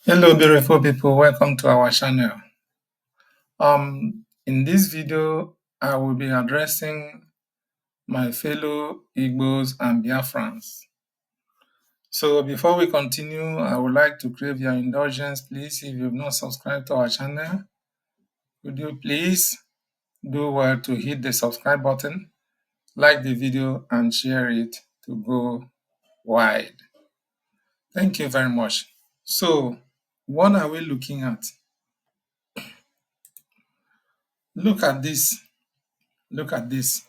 Hello, beautiful people. Welcome to our channel. In this video, I will be addressing my fellow Igbos and Biafrans. So before we continue, I would like to crave your indulgence, please. If you've not subscribed to our channel, would you please do well to hit the subscribe button, like the video, and share it to go wide. Thank you very much. So, what are we looking at? Look at this. Look at this.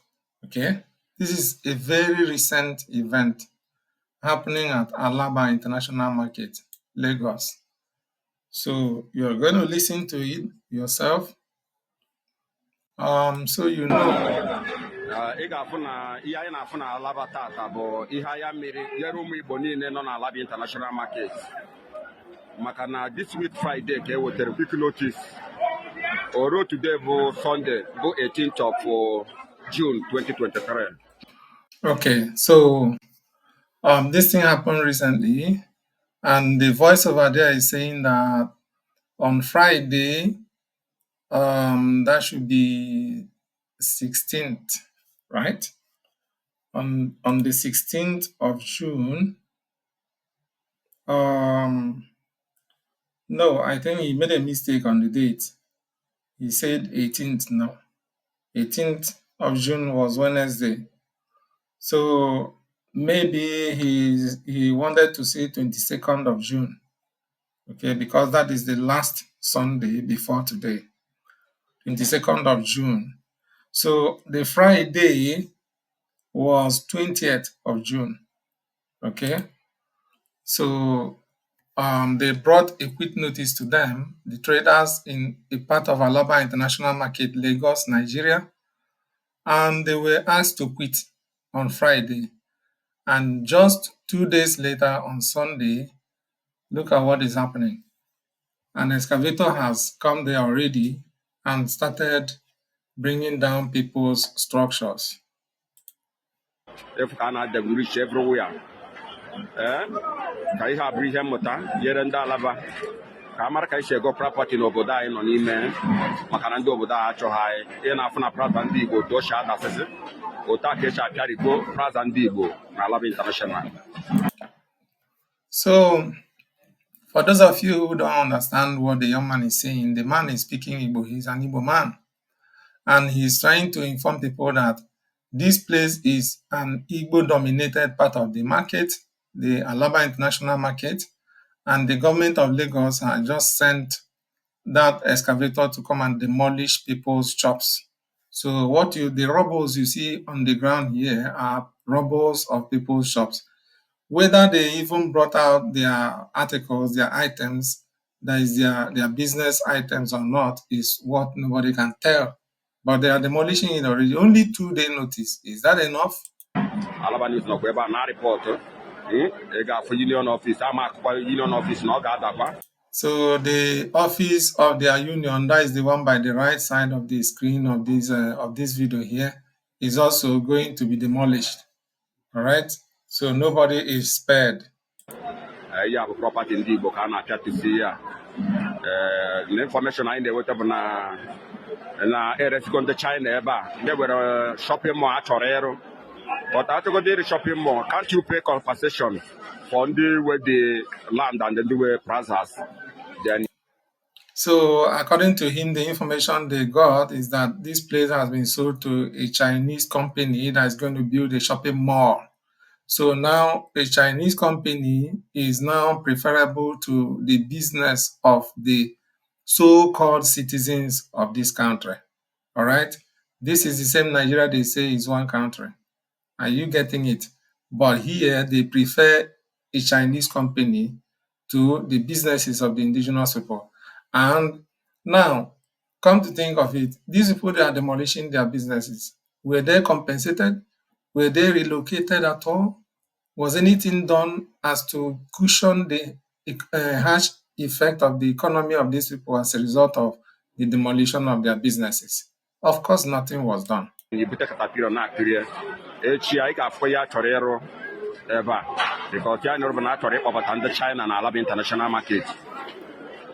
Okay. This is a very recent event happening at Alaba International Market, Lagos. So you're going to listen to it yourself. So you know. ị ga-afụ na ihe anyị na-afụ na Alaba tata bụ ihe anya mmiri nyere ụmụ Igbo niile nọ na Alaba International Market maka na this week Friday ka e wetara quick notice oro today bụ Sunday bụ 18th of June 2023. Okay, so this thing happened recently, and the voice over there is saying that on Friday, that should be 16th, right? On the 16th of June. No, I think he made a mistake on the date. He said 18th. No, 18th of June was Wednesday. So maybe he wanted to say 22nd of June. Okay, because that is the last Sunday before today. 22nd of June. So the Friday was 20th of June. Okay. So they brought a quick notice to them, the traders in a part of Alaba International Market, Lagos, Nigeria, and they were asked to quit on Friday. And just 2 days later, on Sunday, look at what is happening. An excavator has come there already and started bringing down people's structures. Efu ka a na-demolish everywhere. Ka ihe a bụrụ ihe mmụta nyere ndị Alaba ka a mara ka esi ego property n'obodo anyị nọ n'ime maka na ndị obodo a achọghị anyị ị na-afụ na praza ndị Igbo otu o si adasịsị otu a ka esi apịarikpo praza ndị Igbo na Alaba International. So, for those of you who don't understand what the young man is saying, the man is speaking Igbo. He's an Igbo man. And he's trying to inform people that this place is an Igbo-dominated part of the market, the Alaba International Market, and the government of Lagos has just sent that excavator to come and demolish people's shops. So the rubbles you see on the ground here are rubbles of people's shops. Whether they even brought out their articles, their items, that is their business items or not, is what nobody can tell. But they are demolishing it already. Only 2-day notice. Is that enough? Alaba News nọkwa ebe a na-arịpọtụ ị ga-afụ union office ama akụkwa union office na ọ ga-adakwa. So the office of their union, that is the one by the right side of the screen of this video here, is also going to be demolished. All right. So nobody is spared. Ya bụ property ndị Igbo ka a na-apịatụsi ya. The information anyị na-enweta bụ na eresigo ndị China ebe a ndị nwere shopping mall a chọrọ ịrụ. But achọgo dị shopping mall, can't you pay compensation for ndị with the land and the way plazas? Then So according to him, the information they got is that this place has been sold to a Chinese company that is going to build a shopping mall. So now a Chinese company is now preferable to the business of the so-called citizens of this country. All right. This is the same Nigeria they say is one country. Are you getting it? But here they prefer a Chinese company to the businesses of the indigenous people. And now, come to think of it, these people that are demolishing their businesses, were they compensated? Were they relocated at all? Was anything done as to cushion the harsh effect of the economy of these people as a result of the demolition of their businesses? Of course, nothing was done. you put a caterpillar na akịrị echi anyị ga-afụ ya chọrọ ịrụ ebe a because ya nọrọ na achọrọ ịkpọbata ndị China na Alaba International Market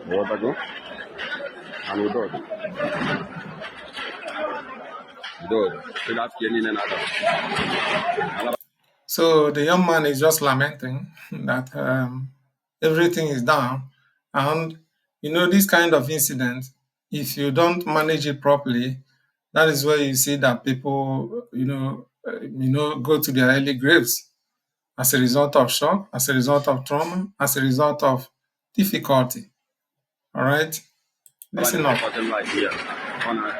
Ghọtago? And udo dị. Udo dị. Ị ga-asị ihe niile na-ada. Alaba So the young man is just lamenting that everything is down. And, this kind of incident, if you don't manage it properly, that is where you see that people, go to their early graves as a result of shock, as a result of trauma, as a result of difficulty. All right? Listen up. na-ekọta life here. Ọ na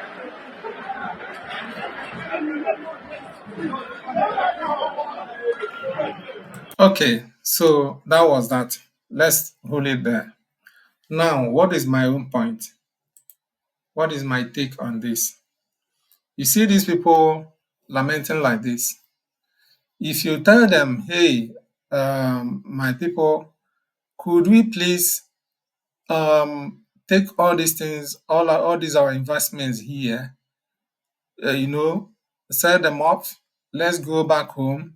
Okay, so that was that. Let's hold it there. Now, what is my own point? What is my take on this? You see these people lamenting like this. If you tell them, hey, my people, could we please take all these things, all these our investments here, sell them off, let's go back home,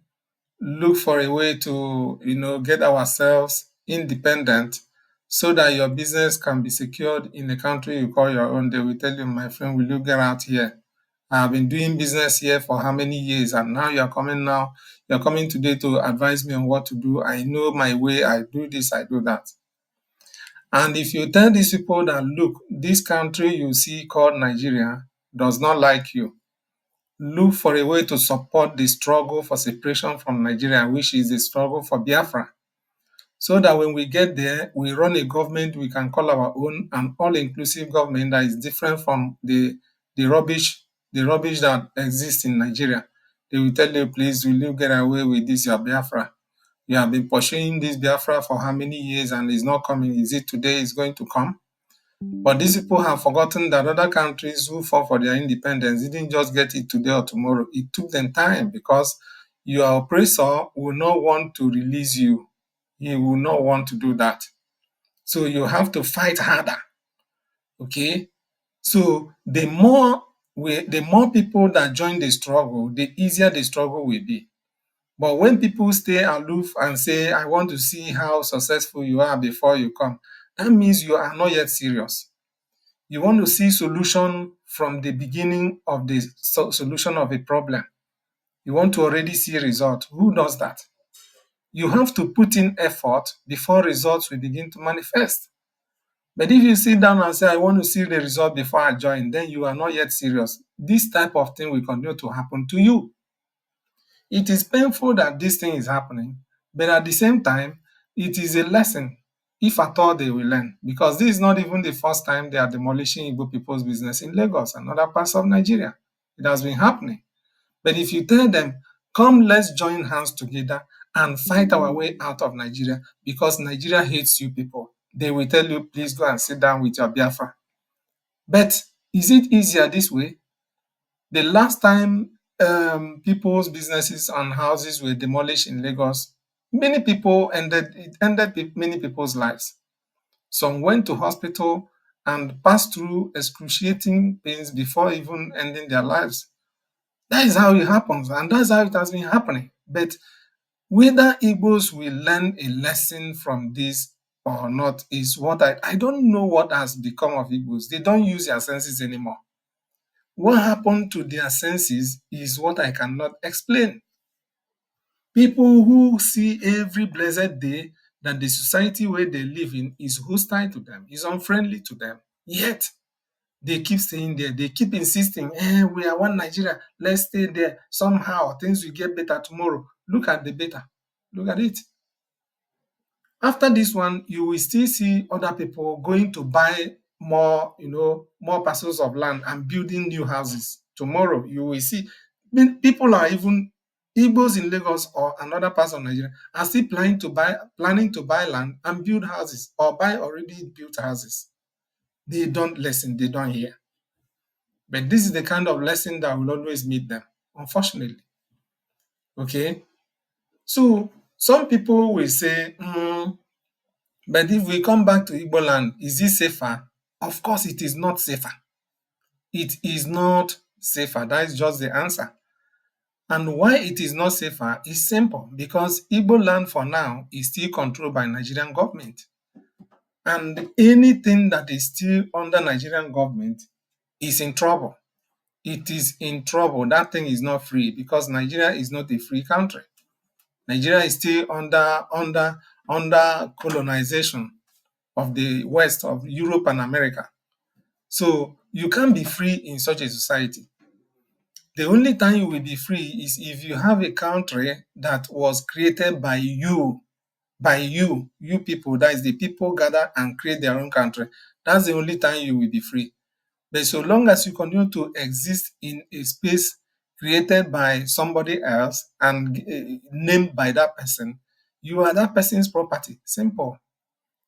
look for a way to, get ourselves independent so that your business can be secured in the country you call your own. They will tell you, my friend, will you get out here? I've been doing business here for how many years, and now you're coming today to advise me on what to do. I know my way, I do this, I do that. And if you tell these people that, look, this country you see called Nigeria does not like you, look for a way to support the struggle for separation from Nigeria, which is the struggle for Biafra. So that when we get there, we run a government we can call our own, an all-inclusive government that is different from the rubbish that exists in Nigeria. They will tell you, please, will you get away with this, your Biafra? You have been pursuing this Biafra for how many years and it's not coming? Is it today it's going to come? But these people have forgotten that other countries who fought for their independence didn't just get it today or tomorrow. It took them time because your oppressor will not want to release you. He will not want to do that. So you have to fight harder. Okay? So the more people that join the struggle, the easier the struggle will be. But when people stay aloof and say, I want to see how successful you are before you come, that means you are not yet serious. You want to see solution from the beginning of the solution of a problem. You want to already see result. Who does that? You have to put in effort before results will begin to manifest. But if you sit down and say, I want to see the result before I join, then you are not yet serious. This type of thing will continue to happen to you. It is painful that this thing is happening, but at the same time, it is a lesson, if at all they will learn, because this is not even the first time they are demolishing Igbo people's business in Lagos and other parts of Nigeria. It has been happening. But if you tell them, come, let's join hands together and fight our way out of Nigeria because Nigeria hates you people, they will tell you, please go and sit down with your Biafra. But is it easier this way? The last time people's businesses and houses were demolished in Lagos, it ended many people's lives. Some went to hospital and passed through excruciating pains before even ending their lives. That is how it happens, and that's how it has been happening. But whether Igbos will learn a lesson from this or not is what I don't know what has become of Igbos. They don't use their senses anymore. What happened to their senses is what I cannot explain. People who see every blessed day that the society where they live in is hostile to them, is unfriendly to them. Yet, they keep staying there. They keep insisting, we are one Nigeria. Let's stay there. Somehow, things will get better tomorrow. Look at the better. Look at it. After this one, you will still see other people going to buy more parcels of land and building new houses. Tomorrow, you will see people are even Igbos in Lagos or another parts of Nigeria are still planning to buy land and build houses or buy already built houses. They don't listen, they don't hear. But this is the kind of lesson that will always meet them, unfortunately. Okay? So some people will say, but if we come back to Igbo land, is it safer? Of course, it is not safer. It is not safer. That is just the answer. And why it is not safer is simple, because Igbo land for now is still controlled by Nigerian government. And anything that is still under Nigerian government is in trouble. It is in trouble. That thing is not free because Nigeria is not a free country. Nigeria is still under colonization of the West, of Europe and America. So you can't be free in such a society. The only time you will be free is if you have a country that was created by you people. That is, the people gather and create their own country. That's the only time you will be free. But so long as you continue to exist in a space created by somebody else and named by that person, you are that person's property. Simple.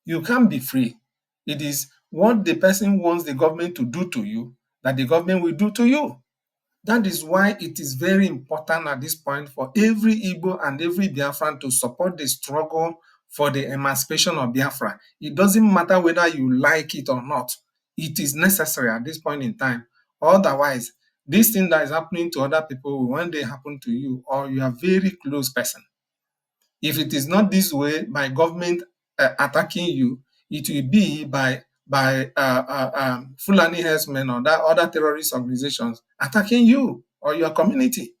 You can't be free. It is what the person wants the government to do to you that the government will do to you. That is why it is very important at this point for every Igbo and every Biafran to support the struggle for the emancipation of Biafra. It doesn't matter whether you like it or not. It is necessary at this point in time. Otherwise, this thing that is happening to other people will one day happen to you, or you are a very close person. If it is not this way by government attacking you, it will be by Fulani herdsmen or that other terrorist organizations attacking you or your community.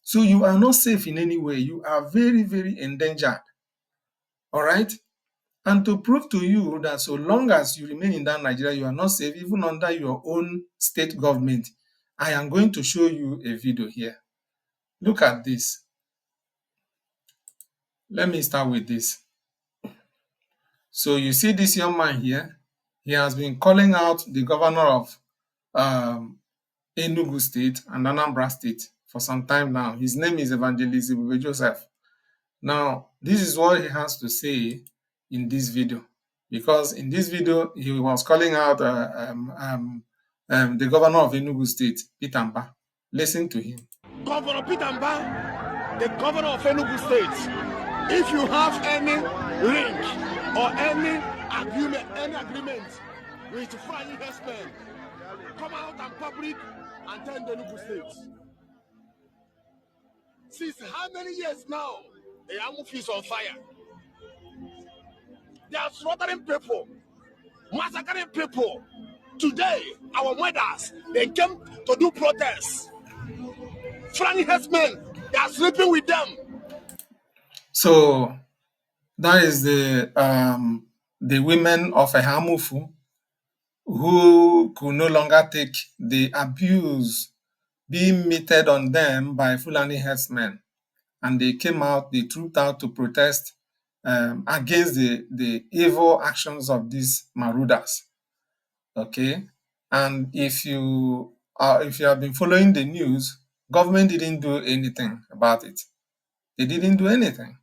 So you are not safe in any way. You are very, very endangered. All right? And to prove to you that so long as you remain in that Nigeria, you are not safe, even under your own state government, I am going to show you a video here. Look at this. Let me start with this. So you see this young man here, he has been calling out the governor of Enugu State and Anambra State for some time now. His name is Evangelist Ibube Joseph. Now, this is what he has to say in this video. Because in this video, he was calling out the governor of Enugu State, Peter Mba. Listen to him. Governor Peter Mba, the governor of Enugu State, if you have any link or any agreement with Fulani herdsmen, come out and public and tell the Enugu State. Since how many years now, the Amufi is on fire? They are slaughtering people, massacring people. Today, our mothers, they came to do protests. Fulani herdsmen, they are sleeping with them. So that is the women of Ehamufu who could no longer take the abuse being meted on them by Fulani herdsmen. And they came out, they trooped out to protest against the evil actions of these marauders. Okay? And if you have been following the news, government didn't do anything about it. They didn't do anything.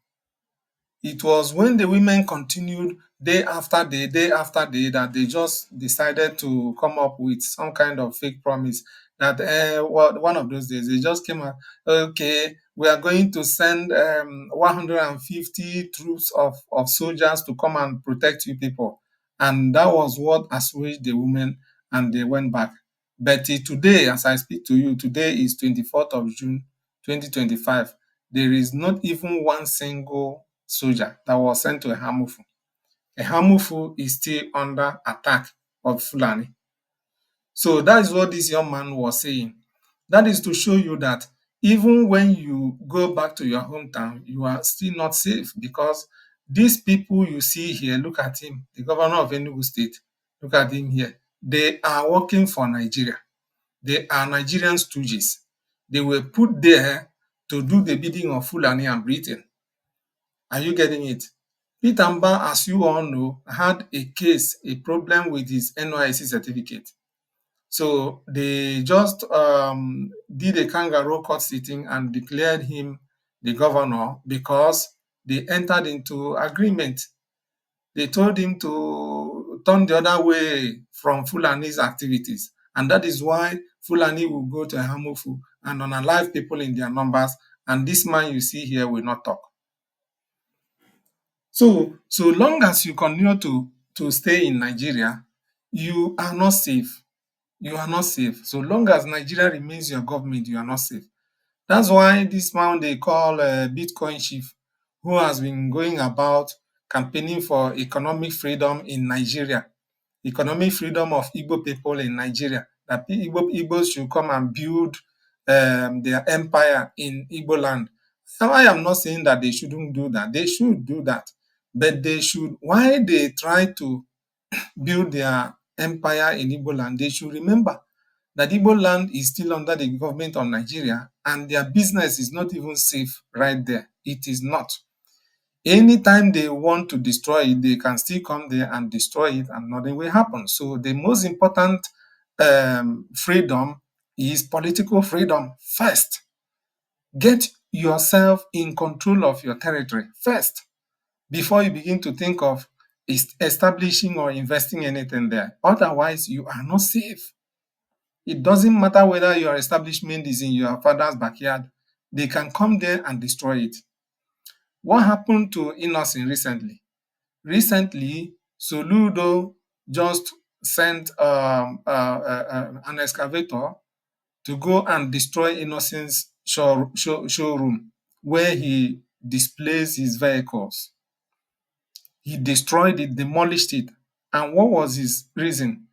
It was when the women continued day after day that they just decided to come up with some kind of fake promise that one of those days they just came out, okay, we are going to send 150 troops of soldiers to come and protect you people. And that was what assuaged the women, and they went back. But today, as I speak to you, today is 24th of June, 2025. There is not even one single soldier that was sent to Ehamufu. Ehamufu is still under attack of Fulani. So that is what this young man was saying. That is to show you that even when you go back to your hometown, you are still not safe, because these people you see here, look at him, the governor of Enugu State, look at him here. They are working for Nigeria. They are Nigerian stooges. They were put there to do the bidding of Fulani and Britain. Are you getting it? Peter Mba, as you all know, had a case, a problem with his NYSC certificate. So they just did a kangaroo court sitting and declared him the governor because they entered into agreement. They told him to turn the other way from Fulani's activities. And that is why Fulani will go to Hamufu and unalive people in their numbers. And this man you see here will not talk. So long as you continue to stay in Nigeria, you are not safe. You are not safe. So long as Nigeria remains your government, you are not safe. That's why this man they call Bitcoin chief, who has been going about campaigning for economic freedom in Nigeria, economic freedom of Igbo people in Nigeria, that Igbos should come and build their empire in Igbo land. Now, I am not saying that they shouldn't do that. They should do that. But they should, while they try to build their empire in Igbo land, they should remember that Igbo land is still under the government of Nigeria and their business is not even safe right there. It is not. Anytime they want to destroy it, they can still come there and destroy it and nothing will happen. So the most important freedom is political freedom first. Get yourself in control of your territory first before you begin to think of establishing or investing anything there. Otherwise, you are not safe. It doesn't matter whether your establishment is in your father's backyard. They can come there and destroy it. What happened to Innocent recently? Recently, Soludo just sent an excavator to go and destroy Innocent's showroom where he displays his vehicles. He destroyed it, demolished it. And what was his reason?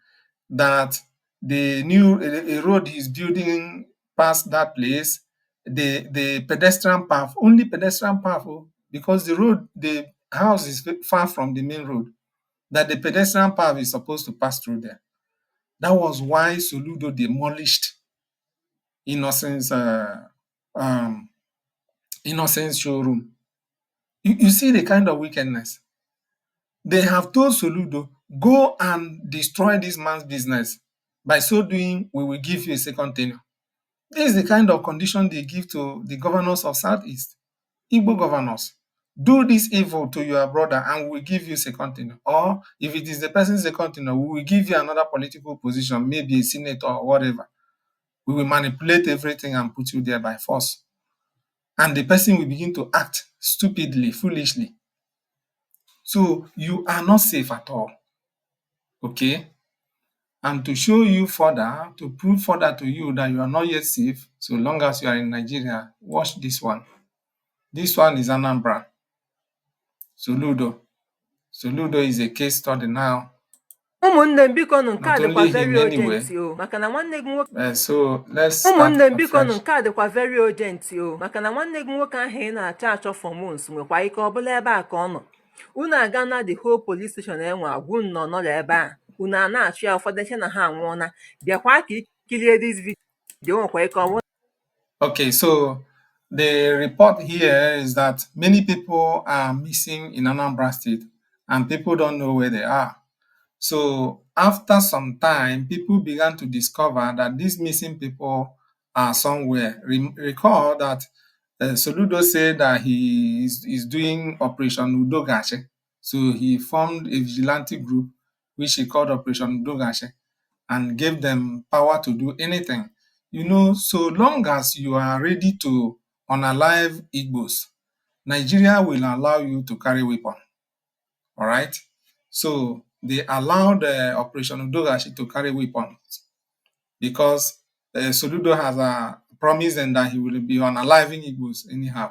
That the new a road he's building past that place, the pedestrian path, only pedestrian path, because the house is far from the main road, that the pedestrian path is supposed to pass through there. That was why Soludo demolished Innocent's showroom. You see the kind of wickedness. They have told Soludo, go and destroy this man's business. By so doing, we will give you a second tenure. This is the kind of condition they give to the governors of Southeast, Igbo governors. Do this evil to your brother and we will give you second tenure. Or if it is the person's second tenure, we will give you another political position, maybe a senator or whatever. We will manipulate everything and put you there by force. And the person will begin to act stupidly, foolishly. So you are not safe at all. Okay? And to show you further, to prove further to you that you are not yet safe, so long as you are in Nigeria, watch this one. This one is Anambra. Soludo. Soludo is a case study now. ụmụnne m biko nụ nke a Not dịkwa only very him anyway. urgent o maka na nwanne gị nwoke So let's start ụmụnne m biko nụ afresh. nke a dịkwa very urgent o maka na nwanne gị nwoke ahụ ị na-achọ achọ for months nwekwa ike ọ bụla ebe a ka ọ nọ. Unu aga na the whole police station enwe agwụ nọ nọrọ ebe a unu a na-achụ ya ụfọdụ eche na ha anwụọna bịakwa ka ikirie this video nwekwa ike ọ. Okay, so the report here is that many people are missing in Anambra State and people don't know where they are. So after some time, people began to discover that these missing people are somewhere. Recall that Soludo said that he is doing Operation Udogache. So he formed a vigilante group, which he called Operation Udogache, and gave them power to do anything. You know, so long as you are ready to unalive Igbos, Nigeria will allow you to carry weapon. All right? So they allowed Operation Udogashi to carry weapons because Soludo has promised them that he will be unaliving Igbos anyhow.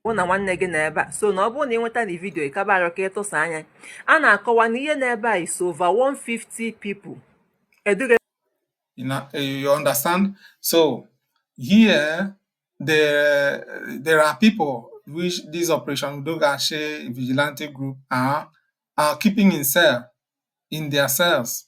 Na nwanne gị na ebe a so na ọ bụrụ na ị nweta the video ịkaba arọ ka ịtụsa anya a na-akọwa na ihe na ebe a is over 150 people. You understand? So here there are people which this Operation Udogashi vigilante group are keeping in their cells,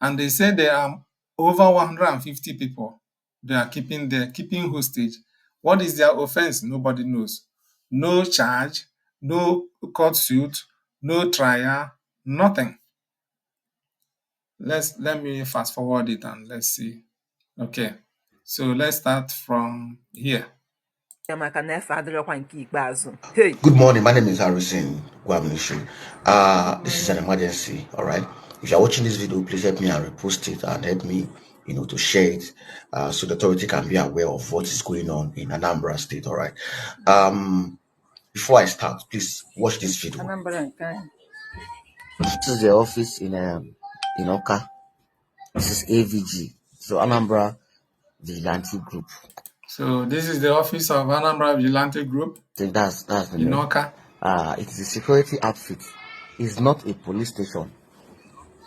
and they say there are over 150 people they are keeping hostage. What is their offense? Nobody knows. No charge, no court suit, no trial, nothing. Let me fast forward it and let's see. Okay, so let's start from here. Good morning, my name is Harrison Demolition. This is an emergency, all right? If you're watching this video, please help me and repost it and help me, to share it so the authority can be aware of what is going on in Anambra State, all right? Before I start, please watch this video. This is the office in Oka. This is AVG, so Anambra Vigilante Group. So this is the office of Anambra Vigilante Group. I think that's the in name. Oka. It is a security outfit. It's not a police station.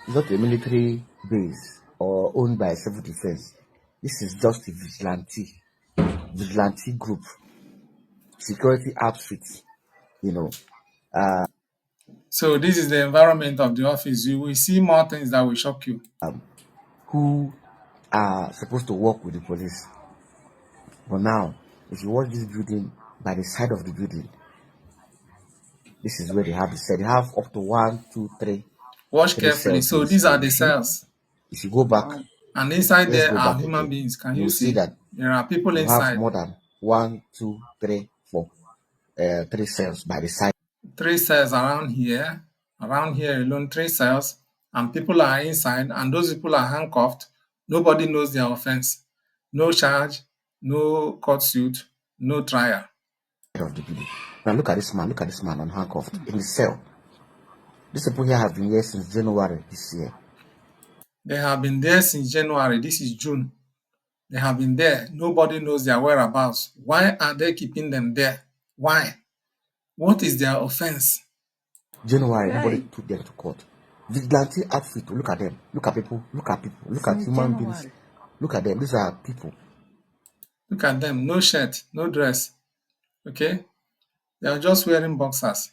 It's not a military base or owned by civil defense. This is just a vigilante group, security outfit, you know, So this is the environment of the office. You will see more things that will shock you. who are supposed to work with the police. But now, if you watch this building, by the side of the building, this is where they have the cell. They have up to one, two, three, Watch three carefully. cells in So this these are cell. You the see, cells. if you go back, And inside let's there go are back human again. beings. Can You you will see see? that There are people you have inside. more than one, two, three, four, three cells by the side 3 cells around here alone, 3 cells, and people are inside, and those people are handcuffed. Nobody knows their offense. No charge, no court suit, no trial. of the building. Now look at this man. Look at this man unhandcuffed in the cell. These people here have been here since January this year. They have been there since January. This is June. They have been there. Nobody knows their whereabouts. Why are they keeping them there? Why? What is their offense? January, nobody Hey, took them to court. Vigilante outfit. Look at them. Look at people. Look at people. Look at since human beings. January. Look at them. These are people. Look at them. No shirt, no dress. Okay? They are just wearing boxers.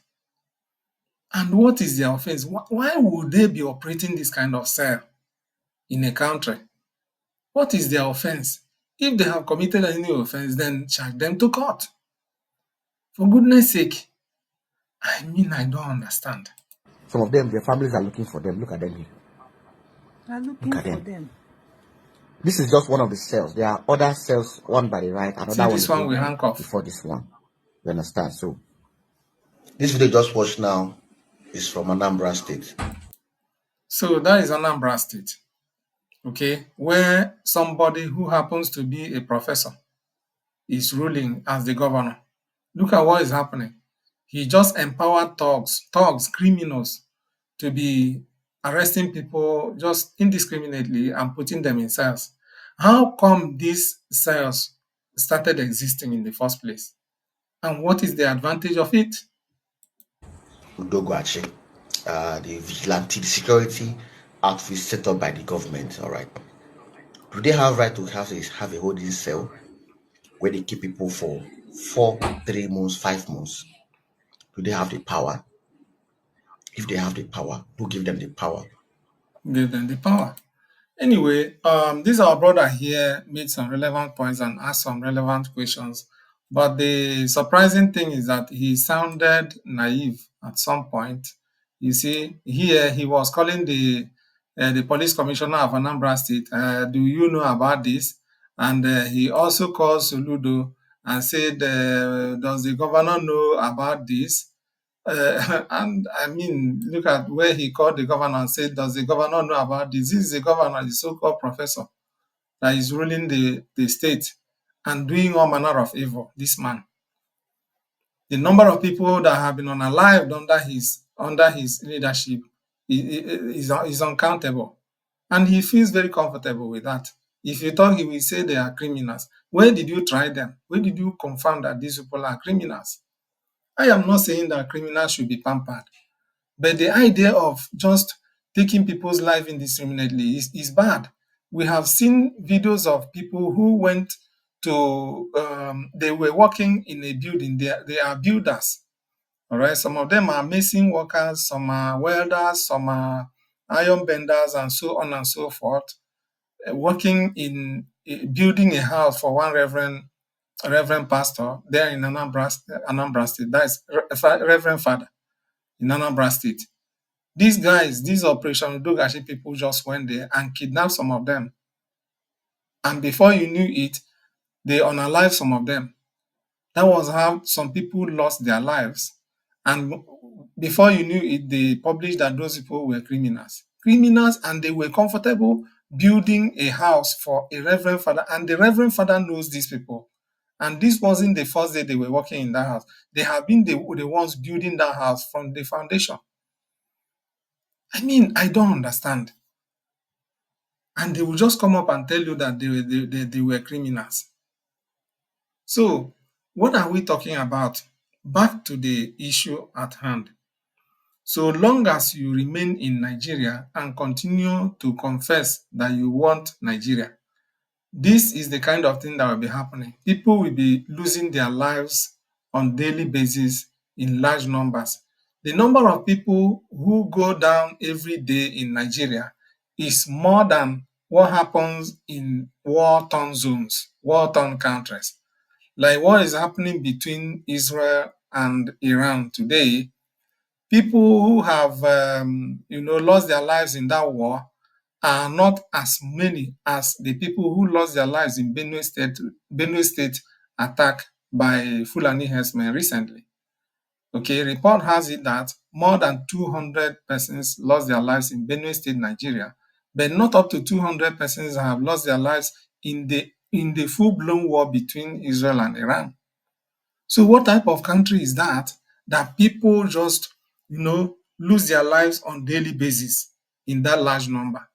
And what is their offense? Why would they be operating this kind of cell in a country? What is their offense? If they have committed any offense, then charge them to court. For goodness sake. I mean, I don't understand. Some of them, their families are looking for them. Look at them here. I'm Look looking at for them. them. This is just one of the cells. There are other cells, one by the right, See another one this one again with handcuff. before this one. You understand? So this video just watched now is from Anambra State. So that is Anambra State, okay, where somebody who happens to be a professor is ruling as the governor. Look at what is happening. He just empowered thugs, criminals, to be arresting people just indiscriminately and putting them in cells. How come these cells started existing in the first place? And what is the advantage of it? Udoguachi, the vigilante, the security outfit set up by the government. All right. Do they have right to have a holding cell where they keep people for 4, 3 months, 5 months? Do they have the power? If they have the power, who give them the power? Give them the power. Anyway, this our brother here made some relevant points and asked some relevant questions. But the surprising thing is that he sounded naive at some point. You see, here he was calling the police commissioner of Anambra State. Do you know about this? And he also called Soludo and said, does the governor know about this? And I mean, look at where he called the governor and said, does the governor know about this? This is the governor, the so-called professor that is ruling the state and doing all manner of evil, this man. The number of people that have been unalived under his leadership is uncountable. And he feels very comfortable with that. If you talk, he will say they are criminals. Where did you try them? Where did you confirm that these people are criminals? I am not saying that criminals should be pampered. But the idea of just taking people's life indiscriminately is bad. We have seen videos of people who went to, they were working in a building. They are builders. All right. Some of them are mason workers, some are welders, some are iron benders, and so on and so forth. Working in building a house for one reverend pastor there in Anambra State. That is Reverend Father in Anambra State. These guys, these Operation Dogashi people just went there and kidnapped some of them. And before you knew it, they unalived some of them. That was how some people lost their lives. And before you knew it, they published that those people were criminals. Criminals, and they were comfortable building a house for a reverend father. And the reverend father knows these people. And this wasn't the first day they were working in that house. They have been the ones building that house from the foundation. I mean, I don't understand. And they will just come up and tell you that they were criminals. So, what are we talking about? back to the issue at hand. So long as you remain in Nigeria and continue to confess that you want Nigeria, this is the kind of thing that will be happening. People will be losing their lives on daily basis in large numbers. The number of people who go down every day in Nigeria is more than what happens in war-torn zones, war-torn countries. Like what is happening between Israel and Iran today, people who have lost their lives in that war are not as many as the people who lost their lives in Benue State attack by Fulani herdsmen recently. Okay, report has it that more than 200 persons lost their lives in Benue State, Nigeria, but not up to 200 persons have lost their lives in the full-blown war between Israel and Iran. So what type of country is that people just, lose their lives on daily basis in that large number?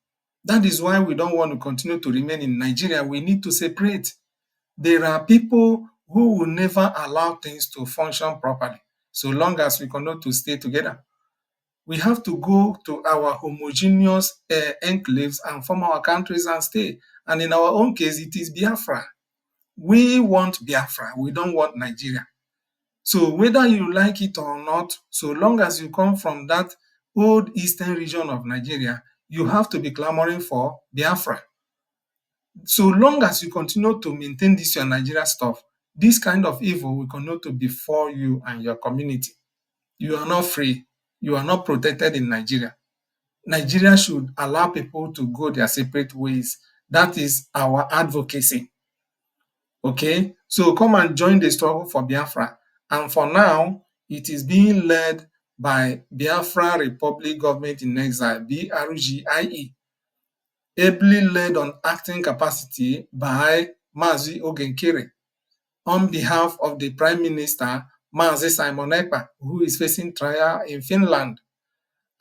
That is why we don't want to continue to remain in Nigeria. We need to separate. There are people who will never allow things to function properly so long as we continue to stay together. We have to go to our homogeneous enclaves and form our countries and stay. And in our own case, it is Biafra. We want Biafra. We don't want Nigeria. So whether you like it or not, so long as you come from that old eastern region of Nigeria, you have to be clamoring for Biafra. So long as you continue to maintain this your Nigeria stuff, this kind of evil will continue to befall you and your community. You are not free. You are not protected in Nigeria. Nigeria should allow people to go their separate ways. That is our advocacy. Okay, so come and join the struggle for Biafra. And for now, it is being led by Biafra Republic Government in Exile, BRGIE, ably led on acting capacity by Mazi Ogenkere, on behalf of the Prime Minister, Mazi Simon Ekpa, who is facing trial in Finland,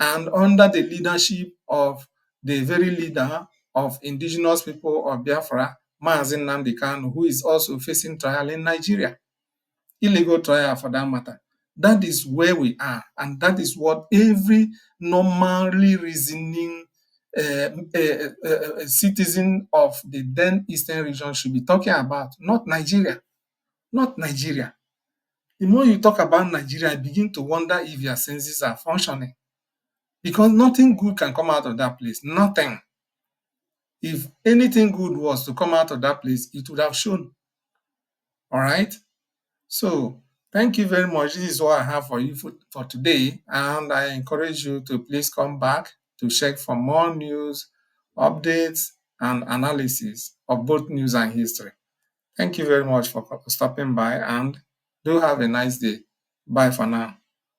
and under the leadership of the very leader of indigenous people of Biafra, Mazi Nnamdi Kanu, who is also facing trial in Nigeria. Illegal trial for that matter. That is where we are, and that is what every normally reasoning citizen of the then Eastern region should be talking about, not Nigeria. Not Nigeria. The more you talk about Nigeria, I begin to wonder if your senses are functioning. Because nothing good can come out of that place. Nothing. If anything good was to come out of that place, it would have shown. All right? So, thank you very much. This is what I have for you for today. And I encourage you to please come back to check for more news, updates, and analysis of both news and history. Thank you very much for stopping by, and do have a nice day. Bye for now.